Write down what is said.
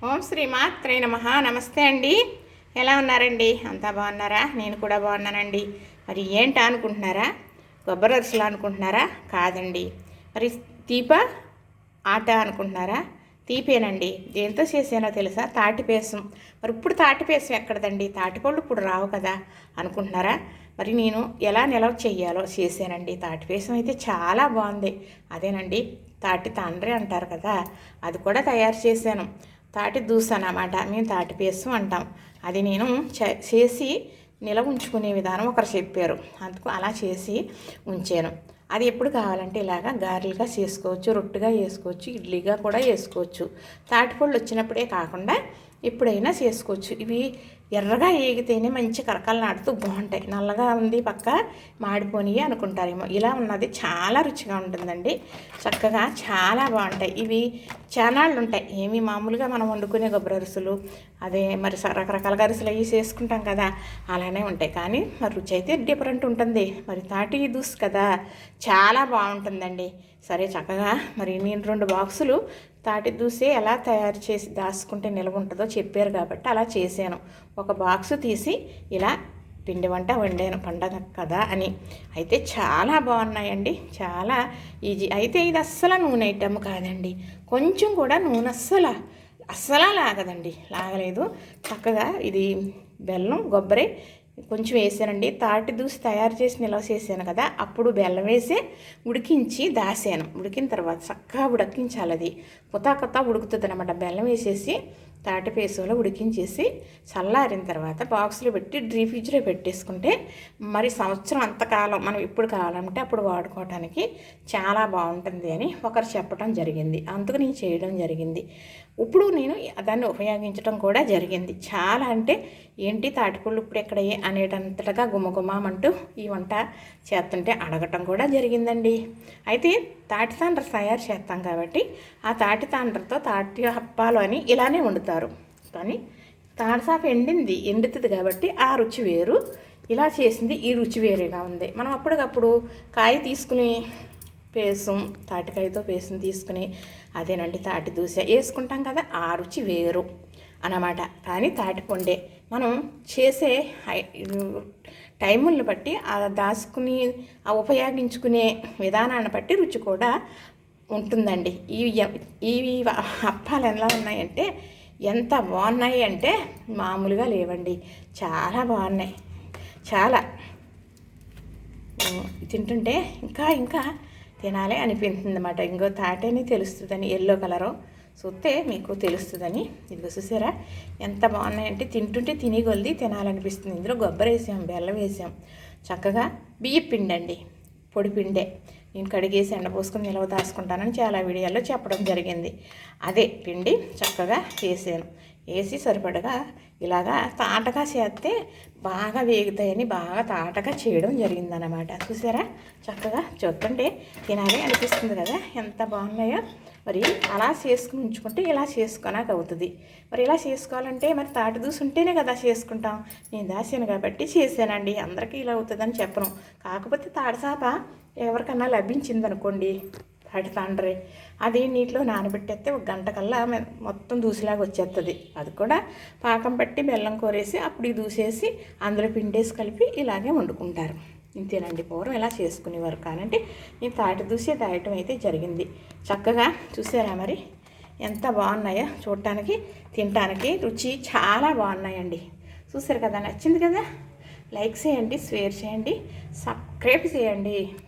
ఓం శ్రీ మాత్రే నమః. నమస్తే అండి. ఎలా ఉన్నారండి? అంతా బాగున్నారా? నేను కూడా బాగున్నానండి. మరి ఏంటా అనుకుంటున్నారా? కొబ్బరి అరిసెలు అనుకుంటున్నారా? కాదండి. మరి తీప ఆట అనుకుంటున్నారా? తీపేనండి. దేంతో చేసానో తెలుసా? తాటిపేసం. మరి ఇప్పుడు తాటిపేసం ఎక్కడదండి? తాటిపళ్ళు ఇప్పుడు రావు కదా అనుకుంటున్నారా? మరి నేను ఎలా నిలవ చెయ్యాలో చేశానండి. తాటిపేసం అయితే చాలా బాగుంది. అదేనండి, తాటి తండ్రి అంటారు కదా, అది కూడా తయారు చేశాను. తాటి దూస అన్నమాట, మేము తాటిపేసం అంటాం. అది నేను చేసి నిలవ ఉంచుకునే విధానం ఒకరు చెప్పారు, అందుకు అలా చేసి ఉంచాను. అది ఎప్పుడు కావాలంటే ఇలాగా గారెలుగా చేసుకోవచ్చు, రొట్టుగా చేసుకోవచ్చు, ఇడ్లీగా కూడా చేసుకోవచ్చు. తాటిపళ్ళు వచ్చినప్పుడే కాకుండా ఎప్పుడైనా చేసుకోవచ్చు. ఇవి ఎర్రగా ఏగితేనే మంచి కరకలనాడుతూ బాగుంటాయి. నల్లగా ఉంది పక్క మాడిపోయి అనుకుంటారేమో, ఇలా ఉన్నది చాలా రుచిగా ఉంటుందండి. చక్కగా చాలా బాగుంటాయి. ఇవి చానాళ్ళు ఉంటాయి. ఏమి మామూలుగా మనం వండుకునే కొబ్బరి అరిసెలు అదే మరి రకరకాల అరిసెలు అవి చేసుకుంటాం కదా, అలానే ఉంటాయి. కానీ మరి రుచి అయితే డిఫరెంట్ ఉంటుంది. మరి తాటి దూస్ కదా, చాలా బాగుంటుందండి. సరే, చక్కగా మరి నేను 2 బాక్సులు తాటి దూసే ఎలా తయారు చేసి దాచుకుంటే నిల్వ ఉంటుందో చెప్పారు కాబట్టి అలా చేశాను. ఒక బాక్సు తీసి ఇలా పిండి వంట వండాను, పండగ కదా అని. అయితే చాలా బాగున్నాయండి, చాలా ఈజీ. అయితే ఇది అస్సలు నూనె ఐటమ్ కాదండి. కొంచెం కూడా నూనె అస్సలా లాగదండి, లాగలేదు. చక్కగా ఇది బెల్లం కొబ్బరి కొంచెం వేసానండి. తాటి దూసి తయారు చేసి నిల్వ చేశాను కదా, అప్పుడు బెల్లం వేసి ఉడికించి దాసాను. ఉడికిన తర్వాత చక్కగా ఉడికించాలి. అది కొత్త ఉడుకుతుంది అనమాట. బెల్లం వేసేసి తాటిపేసంలో ఉడికించేసి చల్లారిన తర్వాత బాక్స్లో పెట్టి డీ ఫ్రిడ్జ్లో పెట్టేసుకుంటే మరి సంవత్సరం అంతకాలం మనం ఎప్పుడు కావాలంటే అప్పుడు వాడుకోవడానికి చాలా బాగుంటుంది అని ఒకరు చెప్పడం జరిగింది. అందుకు నేను చేయడం జరిగింది. ఇప్పుడు నేను దాన్ని ఉపయోగించడం కూడా జరిగింది. చాలా అంటే ఏంటి తాటిపళ్ళు ఇప్పుడు ఎక్కడ అనేటంతటగా గుమ్మగుమ్మమంటూ ఈ వంట చేస్తుంటే అడగటం కూడా జరిగిందండి. అయితే తాటి తాండ్ర తయారు చేస్తాం కాబట్టి ఆ తాటి తాండ్రతో తాటి హప్పాలు అని ఇలానే వండుతారు. కానీ తాడసాప ఎండుతుంది కాబట్టి ఆ రుచి వేరు, ఇలా చేసింది ఈ రుచి వేరేగా ఉంది. మనం అప్పటికప్పుడు కాయ తీసుకుని పేసం, తాటికాయతో పేసం తీసుకుని అదేనండి తాటి దూస వేసుకుంటాం కదా, ఆ రుచి వేరు అన్నమాట. కానీ తాటిపండే మనం చేసే టైములను బట్టి ఆ దాచుకుని ఆ ఉపయోగించుకునే విధానాన్ని బట్టి రుచి కూడా ఉంటుందండి. ఇవి అప్పాలు ఎలా ఉన్నాయంటే ఎంత బాగున్నాయి అంటే మామూలుగా లేవండి, చాలా బాగున్నాయి. చాలా తింటుంటే ఇంకా తినాలి అనిపిస్తుంది అన్నమాట. ఇంకో తాటని తెలుస్తుందని, ఎల్లో కలరు చూస్తే మీకు తెలుస్తుందని. ఇదిగో చూసారా ఎంత బాగున్నాయంటే తింటుంటే తినగొలిది తినాలనిపిస్తుంది. ఇందులో కొబ్బరి వేసాం, బెల్లం వేసాం, చక్కగా బియ్య పిండి అండి, పొడి పిండే. నేను కడిగేసి ఎండపోసుకొని నిలవ దాచుకుంటానని చాలా వీడియోల్లో చెప్పడం జరిగింది. అదే పిండి చక్కగా వేసాను. వేసి సరిపడగా ఇలాగా తాటగా చేస్తే బాగా వేగుతాయని బాగా తాటగా చేయడం జరిగిందనమాట. చూసారా చక్కగా చూస్తుంటే తినాలి అనిపిస్తుంది కదా, ఎంత బాగున్నాయో. మరి అలా చేసుకుని ఉంచుకుంటే ఇలా చేసుకోనాక అవుతుంది. మరి ఇలా చేసుకోవాలంటే మరి తాటి దూసి ఉంటేనే కదా చేసుకుంటాం. నేను దాసాను కాబట్టి చేశానండి. అందరికీ ఇలా అవుతుందని చెప్పను. కాకపోతే తాడసాప ఎవరికన్నా లభించిందనుకోండి, తాటి తాండ్రి, అది నీటిలో నానబెట్టేస్తే 1 గంట కల్లా మొత్తం దూసిలాగా వచ్చేస్తుంది. అది కూడా పాకం పట్టి బెల్లం కోరేసి అప్పుడు ఈ దూసేసి అందులో పిండేసి కలిపి ఇలాగే వండుకుంటారు. ఇంతేనండి, పూర్వం ఇలా చేసుకునేవారు. కానంటే నేను తాటి దూసే దాయటం అయితే జరిగింది. చక్కగా చూసారా మరి ఎంత బాగున్నాయో, చూడటానికి తినటానికి రుచి చాలా బాగున్నాయండి. చూసారు కదా, నచ్చింది కదా, లైక్ చేయండి, షేర్ చేయండి, సబ్స్క్రైబ్ చేయండి.